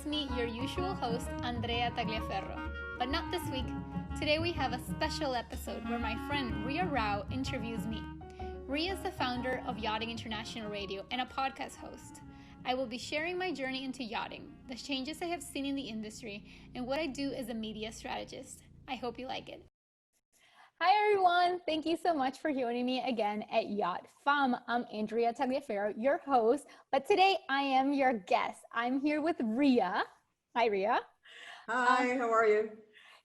me, your usual host, Andrea Tagliaferro. But not this week. Today we have a special episode where my friend Ria Rao interviews me. Ria is the founder of Yachting International Radio and a podcast host. I will be sharing my journey into yachting, the changes I have seen in the industry, and what I do as a media strategist. I hope you like it. Hi everyone, thank you so much for joining me again at Yacht Femme. I'm Andrea Tagliaferro, your host, but today I am your guest. I'm here with Ria. Hi Ria. Hi, how are you?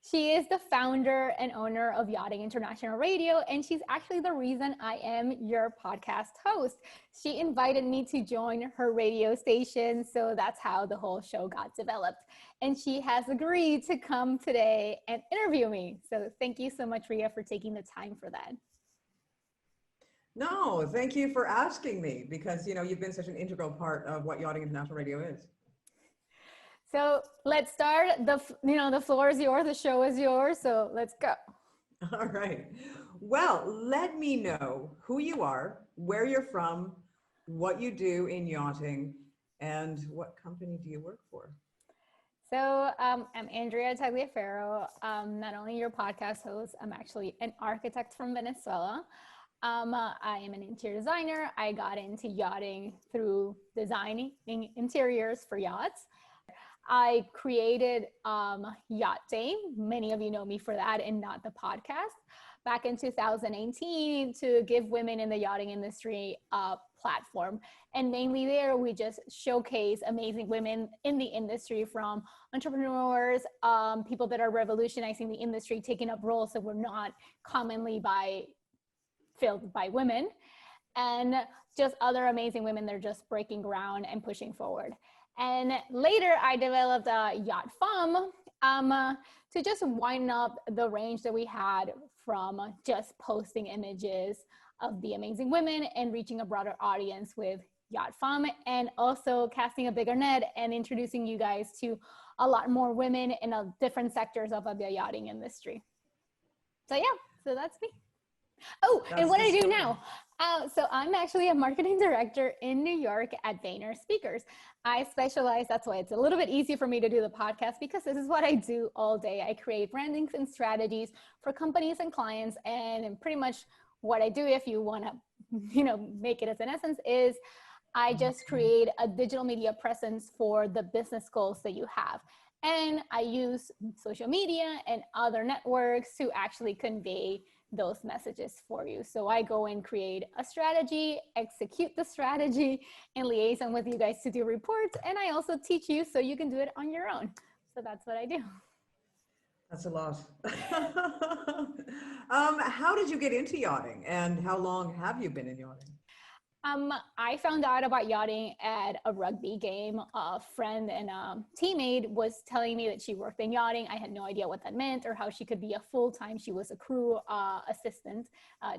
She is the founder and owner of Yachting International Radio, and she's actually the reason I am your podcast host. She invited me to join her radio station, so that's how the whole show got developed. And she has agreed to come today and interview me. So thank you so much, Ria, for taking the time for that. No, thank you for asking me because, you've been such an integral part of what Yachting International Radio is. So let's start. The floor is yours. The show is yours. So let's go. All right. Well, let me know who you are, where you're from, what you do in yachting, and what company do you work for? So I'm Andrea Tagliaferro. Not only your podcast host, I'm actually an architect from Venezuela. I am an interior designer. I got into yachting through designing interiors for yachts. I created Yacht Dame. Many of you know me for that and not the podcast. Back in 2018 to give women in the yachting industry a platform. And mainly there, we just showcase amazing women in the industry, from entrepreneurs, people that are revolutionizing the industry, taking up roles that were not commonly filled by women, and just other amazing women that are just breaking ground and pushing forward. And later I developed Yacht Femme to just wind up the range that we had from just posting images of the amazing women and reaching a broader audience with Yacht Femme, and also casting a bigger net and introducing you guys to a lot more women in different sectors of the yachting industry. So yeah, so that's me. Oh, and what I do now. So I'm actually a marketing director in New York at Vayner Speakers. I specialize, that's why it's a little bit easier for me to do the podcast, because this is what I do all day. I create brandings and strategies for companies and clients, and pretty much what I do, if you want to, make it as an essence, is I just create a digital media presence for the business goals that you have. And I use social media and other networks to actually convey those messages for you. So I go and create a strategy, execute the strategy, and liaison with you guys to do reports. And I also teach you so you can do it on your own. So that's what I do. That's a lot. How did you get into yachting, and how long have you been in yachting? I found out about yachting at a rugby game. A friend and a teammate was telling me that she worked in yachting. I had no idea what that meant or how she could be a full-time. She was a crew assistant,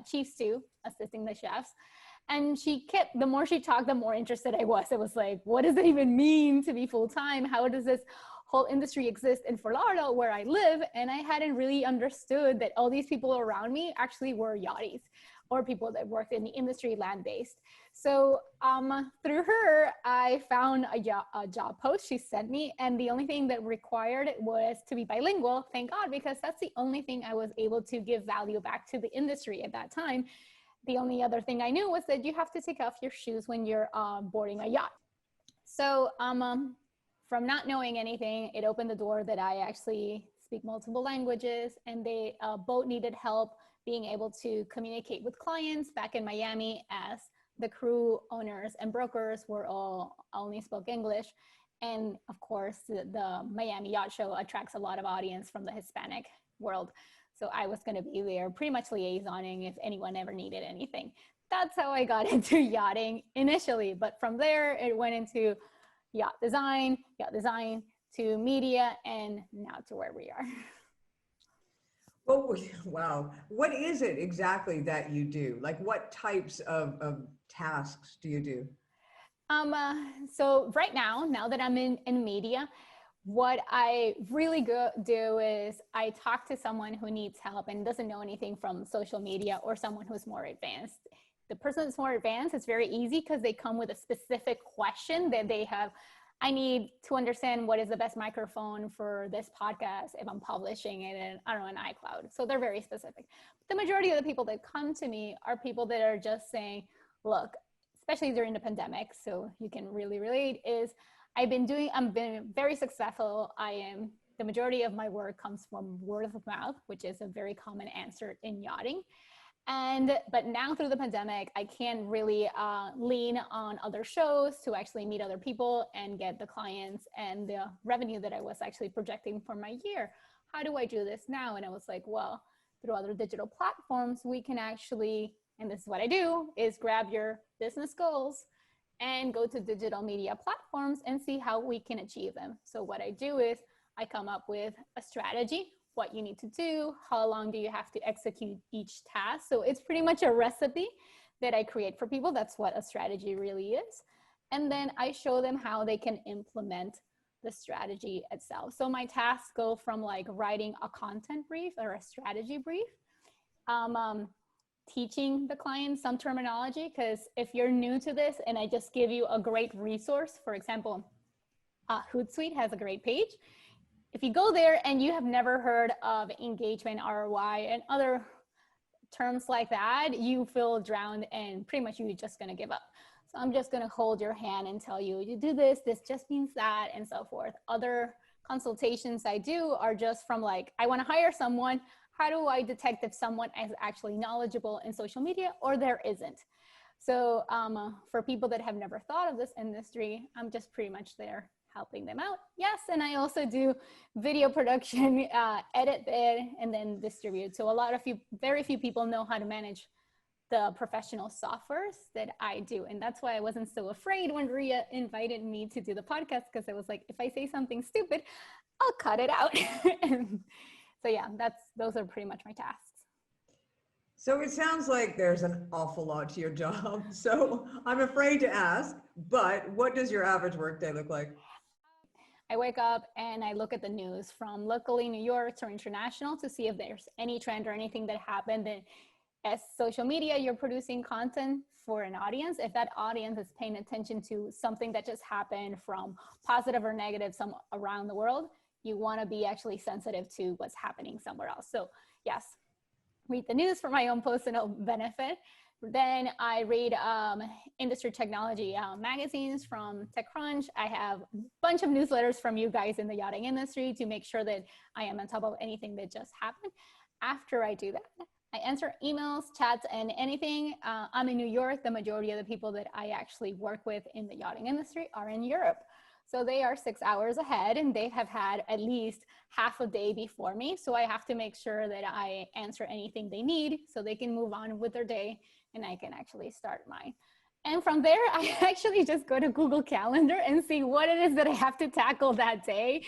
chief stew, assisting the chefs. And the more she talked, the more interested I was. It was like, what does it even mean to be full-time? How does this whole industry exist in Fort Lauderdale, where I live? And I hadn't really understood that all these people around me actually were yachties, or people that worked in the industry land-based. So through her, I found a job post she sent me, and the only thing that required was to be bilingual, thank God, because that's the only thing I was able to give value back to the industry at that time. The only other thing I knew was that you have to take off your shoes when you're boarding a yacht. So from not knowing anything, it opened the door that I actually speak multiple languages, and the boat needed help being able to communicate with clients back in Miami, as the crew owners and brokers were all only spoke English. And of course, the Miami Yacht Show attracts a lot of audience from the Hispanic world. So I was going to be there pretty much liaisoning if anyone ever needed anything. That's how I got into yachting initially. But from there, it went into yacht design to media, and now to where we are. Oh, wow. What is it exactly that you do? Like, what types of tasks do you do? So right now that I'm in media, what I really do is I talk to someone who needs help and doesn't know anything from social media, or someone who's more advanced. The person that's more advanced, it's very easy because they come with a specific question that they have I need to understand what is the best microphone for this podcast if I'm publishing it in, I don't know, in iCloud. So they're very specific. The majority of the people that come to me are people that are just saying, look, especially during the pandemic, so you can really relate, is I'm been very successful. The majority of my work comes from word of mouth, which is a very common answer in yachting. But now through the pandemic, I can't really lean on other shows to actually meet other people and get the clients and the revenue that I was actually projecting for my year. How do I do this now? And I was like, well, through other digital platforms, we can actually, and this is what I do, is grab your business goals and go to digital media platforms and see how we can achieve them. So what I do is I come up with a strategy, what you need to do, how long do you have to execute each task. So it's pretty much a recipe that I create for people. That's what a strategy really is. And then I show them how they can implement the strategy itself. So my tasks go from like writing a content brief or a strategy brief, teaching the client some terminology, because if you're new to this and I just give you a great resource, for example, Hootsuite has a great page. If you go there and you have never heard of engagement, ROI, and other terms like that, you feel drowned and pretty much you're just going to give up. So I'm just going to hold your hand and tell you, you do this, this just means that, and so forth. Other consultations I do are just from like, I want to hire someone. How do I detect if someone is actually knowledgeable in social media or there isn't? So for people that have never thought of this industry, I'm just pretty much there helping them out. Yes, and I also do video production, edit it, and then distribute. So very few people know how to manage the professional softwares that I do. And that's why I wasn't so afraid when Ria invited me to do the podcast, because I was like, if I say something stupid, I'll cut it out. So yeah, those are pretty much my tasks. So it sounds like there's an awful lot to your job. So I'm afraid to ask, but what does your average workday look like? I wake up and I look at the news from locally New York or international to see if there's any trend or anything that happened. And as social media, you're producing content for an audience. If that audience is paying attention to something that just happened from positive or negative around the world, you want to be actually sensitive to what's happening somewhere else. So yes, read the news for my own personal benefit. Then I read industry technology magazines from TechCrunch. I have a bunch of newsletters from you guys in the yachting industry to make sure that I am on top of anything that just happened. After I do that, I answer emails, chats, and anything. I'm in New York. The majority of the people that I actually work with in the yachting industry are in Europe. So they are 6 hours ahead and they have had at least half a day before me. So I have to make sure that I answer anything they need so they can move on with their day and I can actually start mine. And from there, I actually just go to Google Calendar and see what it is that I have to tackle that day.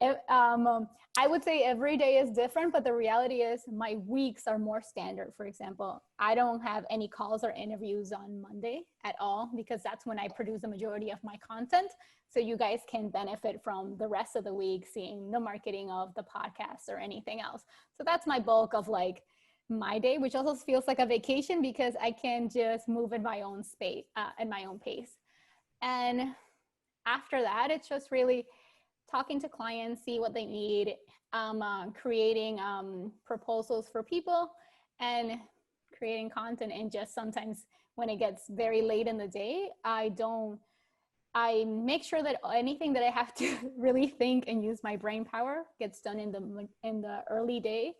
I would say every day is different, but the reality is my weeks are more standard. For example, I don't have any calls or interviews on Monday at all because that's when I produce the majority of my content. So you guys can benefit from the rest of the week, seeing the marketing of the podcast or anything else. So that's my bulk of like my day, which also feels like a vacation because I can just move in my own space, at my own pace. And after that, it's just really talking to clients, see what they need, creating proposals for people and creating content. And just sometimes when it gets very late in the day, I make sure that anything that I have to really think and use my brain power gets done in the early day,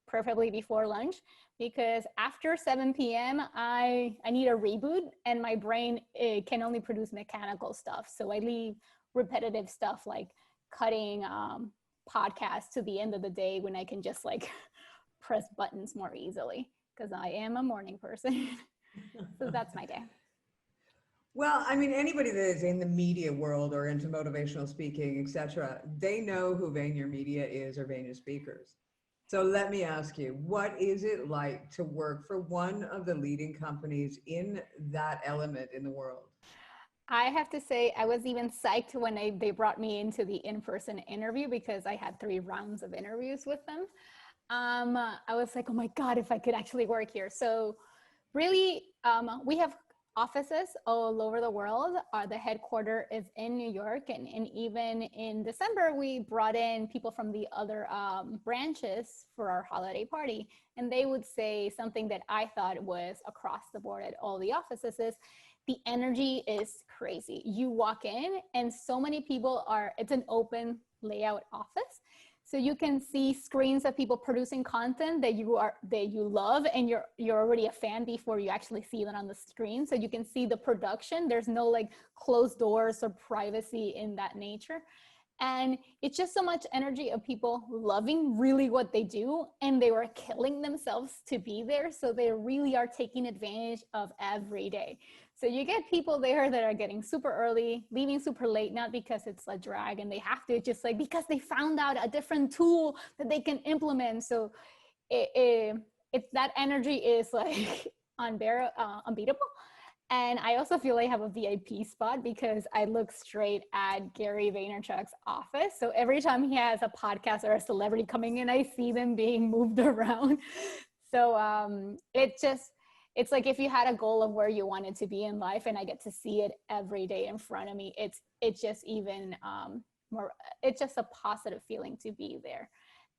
preferably before lunch, because after 7 p.m. I need a reboot and my brain can only produce mechanical stuff. So I leave repetitive stuff like cutting podcasts to the end of the day when I can just like press buttons more easily because I am a morning person. So that's my day. Well, I mean, anybody that is in the media world or into motivational speaking, etc., they know who VaynerMedia is or Vayner Speakers. So let me ask you, what is it like to work for one of the leading companies in that element in the world? I have to say, I was even psyched when they brought me into the in-person interview because I had 3 rounds of interviews with them. I was like, oh my God, if I could actually work here. So really, we have offices all over the world. The headquarters is in New York, and even in December, we brought in people from the other branches for our holiday party. And they would say something that I thought was across the board at all the offices is, the energy is crazy. You walk in and so many people it's an open layout office. So you can see screens of people producing content that you love, and you're already a fan before you actually see that on the screen. So you can see the production. There's no like closed doors or privacy in that nature. And it's just so much energy of people loving really what they do, and they were killing themselves to be there. So they really are taking advantage of every day. So you get people there that are getting super early, leaving super late, not because it's a drag and they have to, just like because they found out a different tool that they can implement. So it's that energy is like unbeatable. And I also feel I have a VIP spot because I look straight at Gary Vaynerchuk's office. So every time he has a podcast or a celebrity coming in, I see them being moved around. So it's like if you had a goal of where you wanted to be in life, and I get to see it every day in front of me, it's just even more, it's just a positive feeling to be there.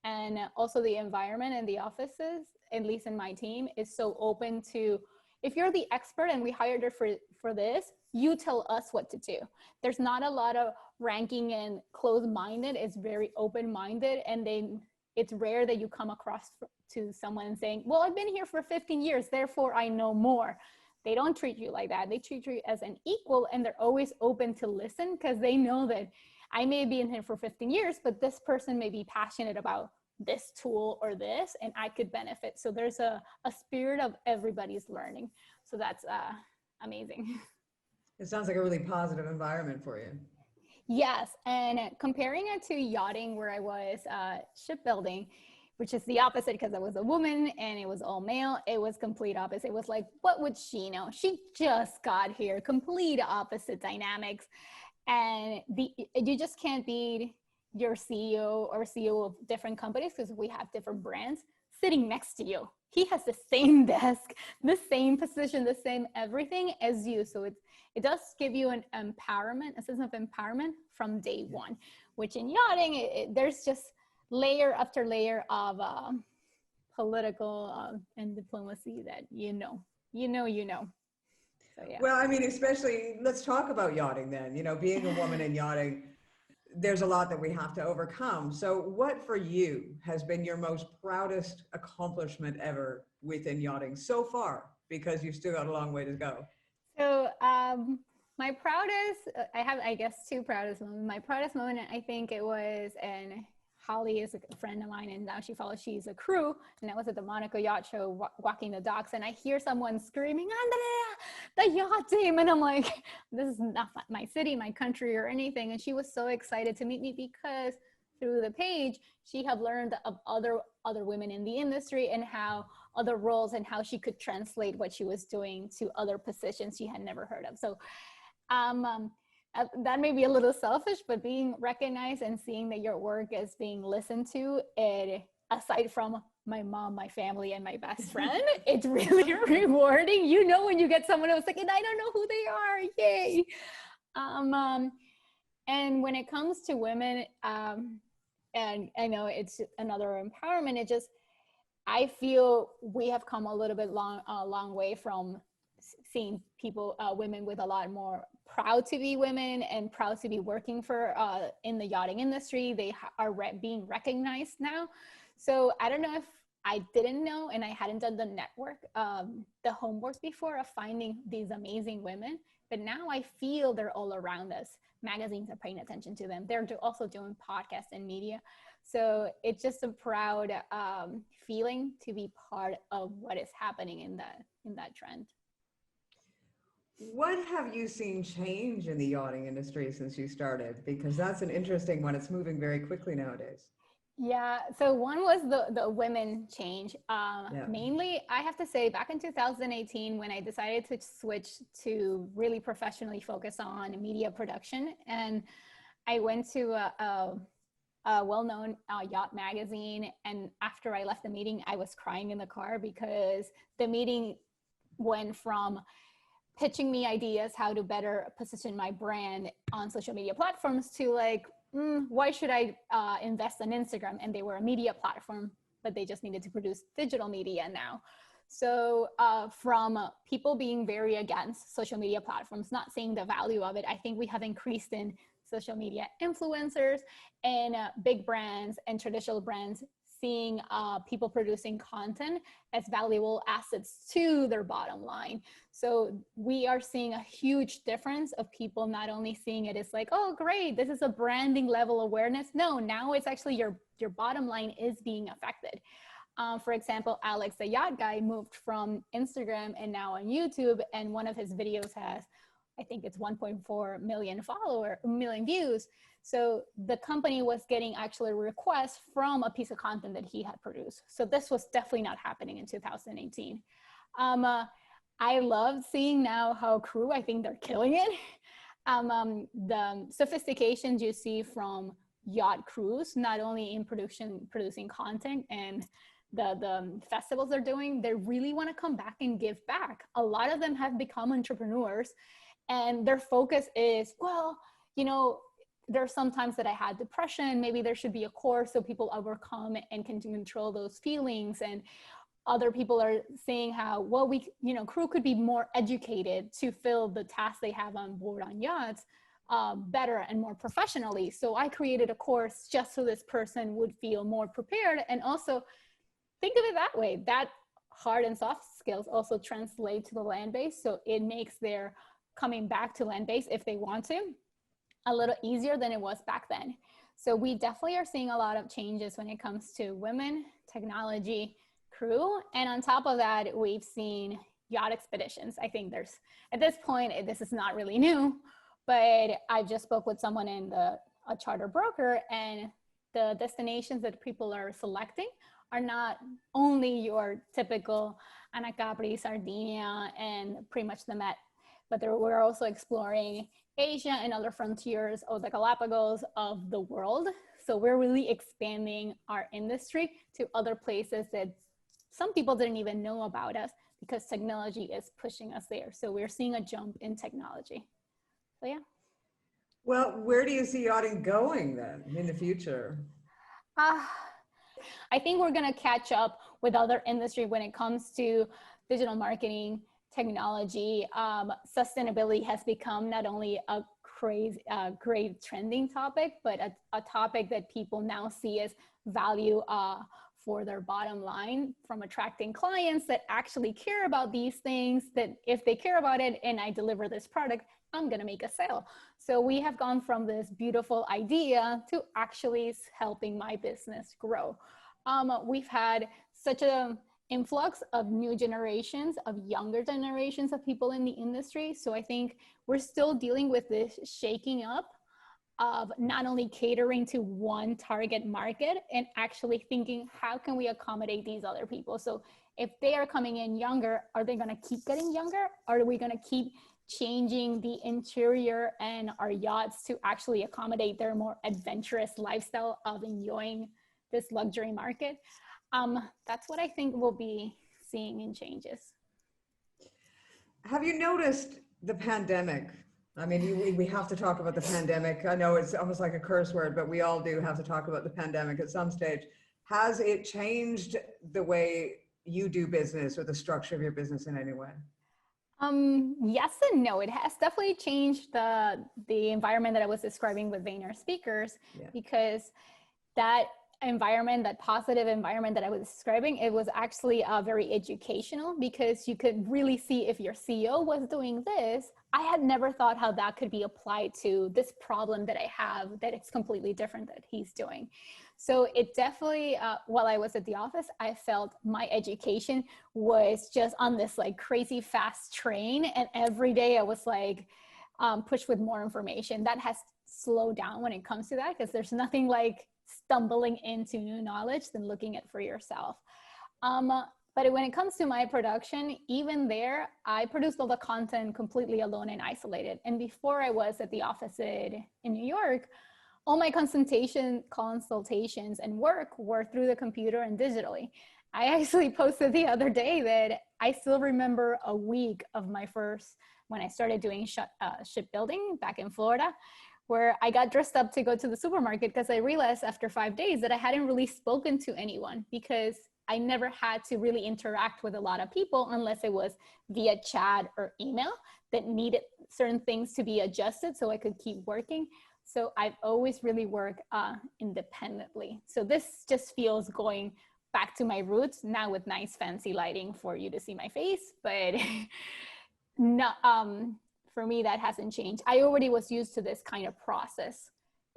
And also the environment in the offices, at least in my team, is so open to, if you're the expert and we hired you for this, you tell us what to do. There's not a lot of ranking and closed-minded. It's very open-minded, and it's rare that you come across to someone saying, well, I've been here for 15 years, therefore I know more. They don't treat you like that. They treat you as an equal, and they're always open to listen because they know that I may be in here for 15 years, but this person may be passionate about this tool or this, and I could benefit. So there's a spirit of everybody's learning. So that's amazing. It sounds like a really positive environment for you. Yes, and comparing it to yachting, where I was shipbuilding, which is the opposite because I was a woman and it was all male, it was complete opposite. It was like, what would she know? She just got here, complete opposite dynamics. And you just can't be your CEO or CEO of different companies, because we have different brands, sitting next to you. He has the same desk, the same position, the same everything as you. So it does give you an empowerment, a sense of empowerment from day one, which in yachting, there's just layer after layer of political and diplomacy that you know. So, yeah. Well, I mean, especially, let's talk about yachting then. You know, being a woman in yachting, there's a lot that we have to overcome. So what for you has been your most proudest accomplishment ever within yachting so far? Because you've still got a long way to go. So my proudest, I have, I guess, two proudest moments. My proudest moment, I think it was, and Holly is a friend of mine, and now she's a crew, and I was at the Monaco Yacht Show walking the docks, and I hear someone screaming, Andrea, the Yacht Dame, and I'm like, this is not my city, my country, or anything. And she was so excited to meet me because through the page, she had learned of other women in the industry and how other roles and how she could translate what she was doing to other positions she had never heard of. So that may be a little selfish, but being recognized and seeing that your work is being listened to, aside from my mom, my family, and my best friend, it's really rewarding. You know, when you get someone who's like, and I don't know who they are, yay. And when it comes to women, and I know it's another empowerment, I feel we have come a little bit long way from seeing people, women with a lot more proud to be women and proud to be working for in the yachting industry. They are being recognized now. So I don't know if I didn't know and I hadn't done the network, the homework before of finding these amazing women, but now I feel they're all around us. Magazines are paying attention to them. They're also doing podcasts and media. So it's just a proud feeling to be part of what is happening in that trend. What have you seen change in the yachting industry since you started? Because that's an interesting one. It's moving very quickly nowadays. Yeah, so one was the women change. Yeah. Mainly, I have to say, back in 2018, when I decided to switch to really professionally focus on media production, and I went to a well-known yacht magazine, and after I left the meeting, I was crying in the car because the meeting went from pitching me ideas how to better position my brand on social media platforms to like, why should I invest in Instagram? And they were a media platform, but they just needed to produce digital media now. So from people being very against social media platforms, not seeing the value of it, I think we have increased in social media influencers and big brands and traditional brands seeing people producing content as valuable assets to their bottom line. So we are seeing a huge difference of people not only seeing it as like, oh, great, this is a branding level awareness. No, now it's actually your bottom line is being affected. For example, Alex, the yacht guy, moved from Instagram and now on YouTube, and one of his videos has, I think it's 1.4 million views. So the company was getting actually requests from a piece of content that he had produced. So this was definitely not happening in 2018. I love seeing now how crew, I think they're killing it. The sophistications you see from yacht crews, not only in producing content and the festivals they're doing, they really want to come back and give back. A lot of them have become entrepreneurs, and their focus is, well, you know, there's sometimes that I had depression, maybe there should be a course so people overcome and can control those feelings. And other people are saying how, well, crew could be more educated to fill the tasks they have on board on yachts better and more professionally. So I created a course just so this person would feel more prepared. And also think of it that way, that hard and soft skills also translate to the land base. So it makes their coming back to land base, if they want to, a little easier than it was back then. So we definitely are seeing a lot of changes when it comes to women, technology, crew. And on top of that, we've seen yacht expeditions. I think there's, at this point, this is not really new, but I just spoke with someone in a charter broker, and the destinations that people are selecting are not only your typical Anacapri, Sardinia, and pretty much the Met, but we're also exploring Asia and other frontiers of the Galapagos of the world. So we're really expanding our industry to other places that some people didn't even know about us because technology is pushing us there. So we're seeing a jump in technology. So yeah. Well, where do you see yachting going then in the future? I think we're going to catch up with other industry when it comes to digital marketing, technology. Sustainability has become not only a great trending topic, but a topic that people now see as value for their bottom line, from attracting clients that actually care about these things, that if they care about it and I deliver this product, I'm going to make a sale. So we have gone from this beautiful idea to actually helping my business grow. We've had such an influx of new generations, of younger generations of people in the industry. So I think we're still dealing with this shaking up of not only catering to one target market and actually thinking, how can we accommodate these other people? So if they are coming in younger, are they going to keep getting younger? Or are we going to keep changing the interior and our yachts to actually accommodate their more adventurous lifestyle of enjoying this luxury market? That's what I think we'll be seeing in changes. Have you noticed the pandemic? I mean, we have to talk about the pandemic. I know it's almost like a curse word, but we all do have to talk about the pandemic at some stage. Has it changed the way you do business or the structure of your business in any way? Yes and no. It has definitely changed the environment that I was describing with Vayner speakers, because that environment, that positive environment that I was describing, it was actually very educational, because you could really see if your CEO was doing this. I had never thought how that could be applied to this problem that I have, that it's completely different that he's doing. So it definitely, while I was at the office, I felt my education was just on this like crazy fast train. And every day I was like pushed with more information. That has slowed down when it comes to that, because there's nothing like stumbling into new knowledge than looking at for yourself. But when it comes to my production, even there, I produced all the content completely alone and isolated. And before I was at the office in New York, all my consultations and work were through the computer and digitally. I actually posted the other day that I still remember a week of my first, when I started doing shipbuilding back in Florida, where I got dressed up to go to the supermarket because I realized after 5 days that I hadn't really spoken to anyone, because I never had to really interact with a lot of people unless it was via chat or email that needed certain things to be adjusted so I could keep working. So I've always really worked independently. So this just feels going back to my roots, now with nice fancy lighting for you to see my face, but no, for me, that hasn't changed. I already was used to this kind of process.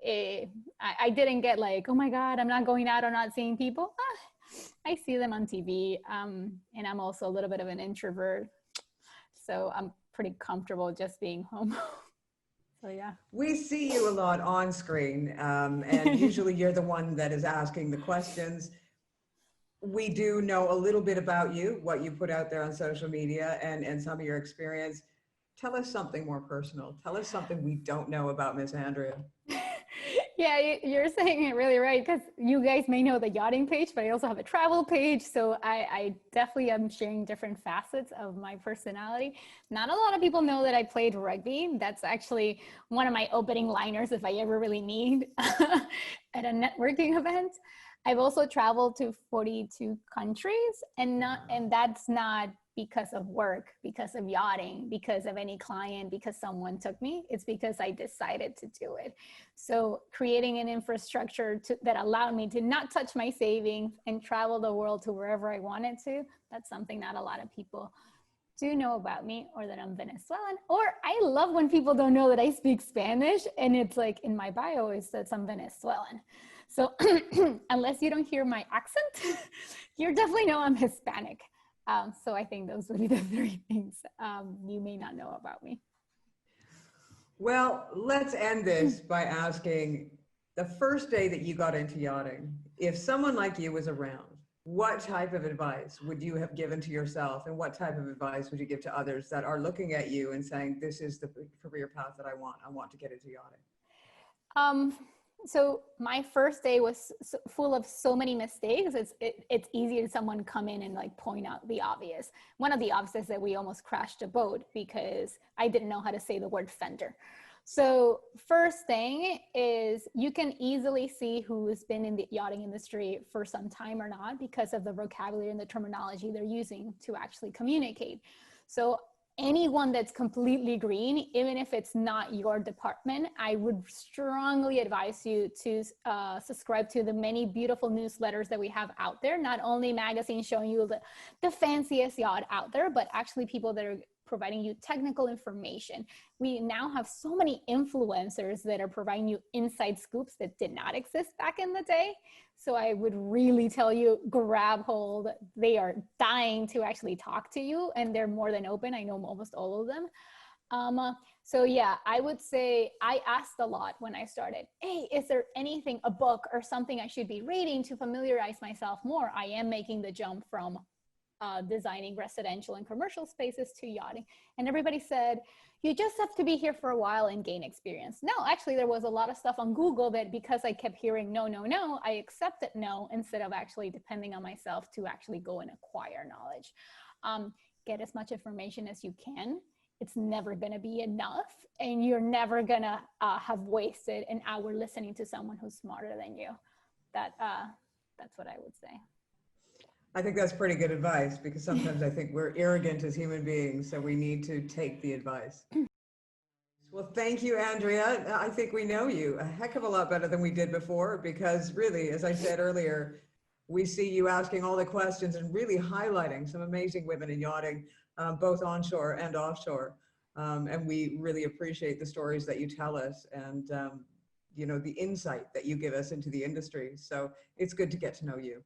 I didn't get like, oh my God, I'm not going out or not seeing people. I see them on TV, and I'm also a little bit of an introvert. So I'm pretty comfortable just being home. So yeah. We see you a lot on screen, and usually you're the one that is asking the questions. We do know a little bit about you, what you put out there on social media, and some of your experience. Tell us something more personal. Tell us something we don't know about Miss Andrea. Yeah, you're saying it really right, because you guys may know the yachting page, but I also have a travel page. So I definitely am sharing different facets of my personality. Not a lot of people know that I played rugby. That's actually one of my opening liners if I ever really need at a networking event. I've also traveled to 42 countries, and that's not because of work, because of yachting, because of any client, because someone took me. It's because I decided to do it. So creating an infrastructure that allowed me to not touch my savings and travel the world to wherever I wanted to, that's something not a lot of people do know about me, or that I'm Venezuelan. Or I love when people don't know that I speak Spanish, and it's like in my bio it says I'm Venezuelan. So unless you don't hear my accent, you definitely know I'm Hispanic. So I think those would be the three things you may not know about me. Well, let's end this by asking, the first day that you got into yachting, if someone like you was around, what type of advice would you have given to yourself, and what type of advice would you give to others that are looking at you and saying, this is the career path that I want to get into yachting? So my first day was full of so many mistakes. It's easy to someone come in and like point out the obvious. One of the obvious is that we almost crashed a boat because I didn't know how to say the word fender. So first thing is, you can easily see who's been in the yachting industry for some time or not because of the vocabulary and the terminology they're using to actually communicate. So anyone that's completely green, even if it's not your department, I would strongly advise you to subscribe to the many beautiful newsletters that we have out there. Not only magazines showing you the fanciest yacht out there, but actually people that are providing you technical information. We now have so many influencers that are providing you inside scoops that did not exist back in the day. So I would really tell you, grab hold. They are dying to actually talk to you, and they're more than open. I know almost all of them. So yeah, I would say I asked a lot when I started, hey, is there anything, a book or something I should be reading to familiarize myself more? I am making the jump from designing residential and commercial spaces to yachting. And everybody said, you just have to be here for a while and gain experience. No, actually there was a lot of stuff on Google that, because I kept hearing no, no, no, I accepted no, instead of actually depending on myself to actually go and acquire knowledge. Get as much information as you can. It's never gonna be enough, and you're never gonna have wasted an hour listening to someone who's smarter than you. That's what I would say. I think that's pretty good advice, because sometimes I think we're arrogant as human beings, so we need to take the advice. Well, thank you, Andrea. I think we know you a heck of a lot better than we did before, because really, as I said earlier, we see you asking all the questions and really highlighting some amazing women in yachting, both onshore and offshore. And we really appreciate the stories that you tell us, and you know, the insight that you give us into the industry. So it's good to get to know you.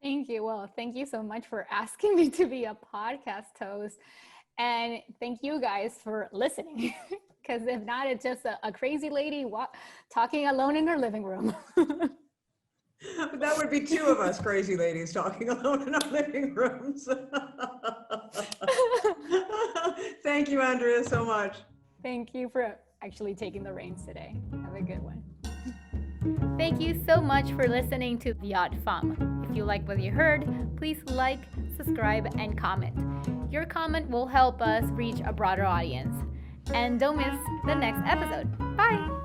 Thank you. Well, thank you so much for asking me to be a podcast host. And thank you guys for listening. Because if not, it's just a crazy lady talking alone in her living room. That would be two of us crazy ladies talking alone in our living rooms. Thank you, Andrea, so much. Thank you for actually taking the reins today. Have a good one. Thank you so much for listening to Yacht Femme. If you like what you heard, please like, subscribe, and comment. Your comment will help us reach a broader audience. And don't miss the next episode. Bye!